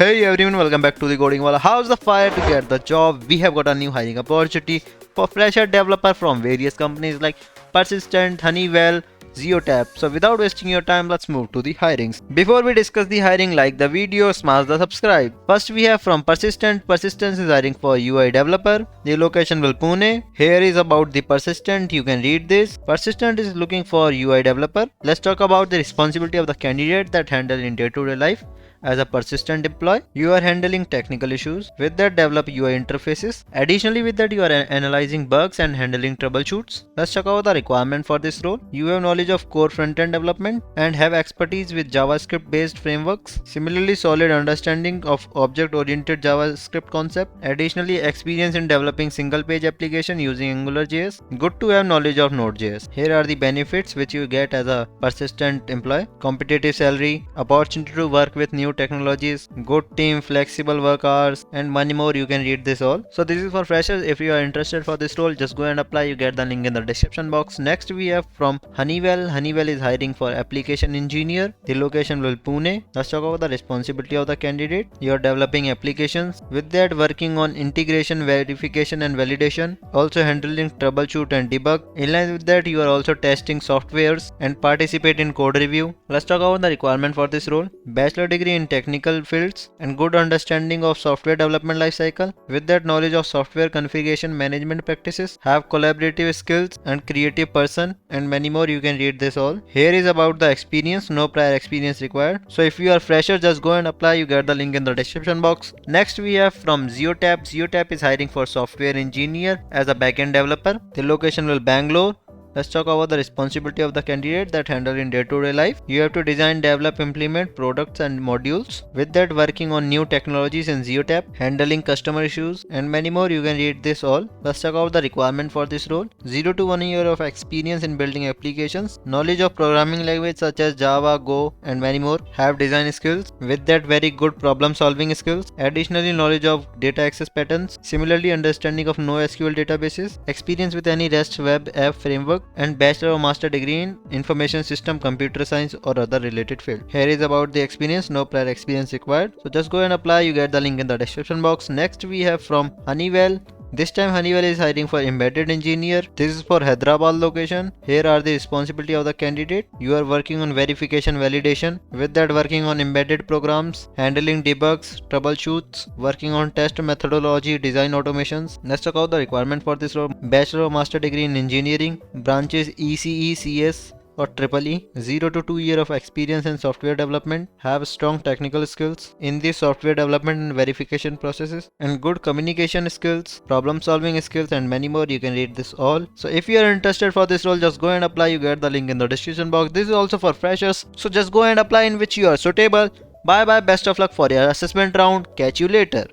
Hey everyone, welcome back to the Coding Wallah. How's the fire to get the job? We have got a new hiring opportunity for fresher developer from various companies like Persistent, Honeywell, Zeotap. So without wasting your time, let's move to the hirings. Before we discuss the hiring, like the video, smash the subscribe. First we have from Persistent. Persistent is hiring for UI developer. The location will Pune. Here is about the Persistent. You can read this. Persistent is looking for UI developer. Let's talk about the responsibility of the candidate that handle in day-to-day life. As a persistent employee, you are handling technical issues. With that, develop UI interfaces. Additionally, with that, you are analyzing bugs and handling troubleshoots. Let's talk about the requirement for this role. You have knowledge of core front-end development and have expertise with JavaScript-based frameworks. Similarly, solid understanding of object-oriented JavaScript concept. Additionally, experience in developing single-page application using AngularJS. Good to have knowledge of Node.js. Here are the benefits which you get as a persistent employee. Competitive salary, opportunity to work with new technologies, good team, flexible work hours, and many more. You can read this all. So this is for freshers. If you are interested for this role, just go and apply. You get the link in the description box. Next we have from Honeywell. Honeywell is hiring for application engineer. The location will Pune. Let's talk about the responsibility of the candidate. You are developing applications. With that, working on integration, verification, and validation. Also handling troubleshoot and debug. In line with that, you are also testing softwares and participate in code review. Let's talk about the requirement for this role. Bachelor degree in technical fields and good understanding of software development lifecycle. With that, knowledge of software configuration management practices, have collaborative skills and creative person, and many more. You can read this all. Here is about the experience. No prior experience required. So if you are fresher, just go and apply. You get the link in the description box. Next we have from Zeotap. Zeotap is hiring for software engineer as a backend developer. The location will Bangalore. Let's talk about the responsibility of the candidate that handle in day-to-day life. You have to design, develop, implement products and modules. With that, working on new technologies in Zeotap, handling customer issues, and many more. You can read this all. Let's talk about the requirement for this role. 0 to 1 year of experience in building applications, knowledge of programming language such as Java, Go, and many more. Have design skills. With that, very good problem-solving skills. Additionally, knowledge of data access patterns. Similarly, understanding of NoSQL databases. Experience with any REST web app framework. And bachelor or master degree in information system, computer science, or other related field. Here is about the experience. No prior experience required. So just go and apply. You get the link in the description box. Next we have from Honeywell. This time Honeywell is hiring for embedded engineer. This is for Hyderabad location. Here are the responsibility of the candidate. You are working on verification validation. With that, working on embedded programs, handling debugs, troubleshoots, working on test methodology, design automations. Let's talk about the requirement for this role. Bachelor or master degree in engineering, branches ECE, CS, or EEE. 0 to 2 year of experience in software development, have strong technical skills in the software development and verification processes, and good communication skills, problem solving skills, and many more. You can read this all. So if you are interested for this role, just go and apply. You get the link in the description box. This is also for freshers, so just go and apply in which you are suitable. Bye bye, best of luck for your assessment round. Catch you later.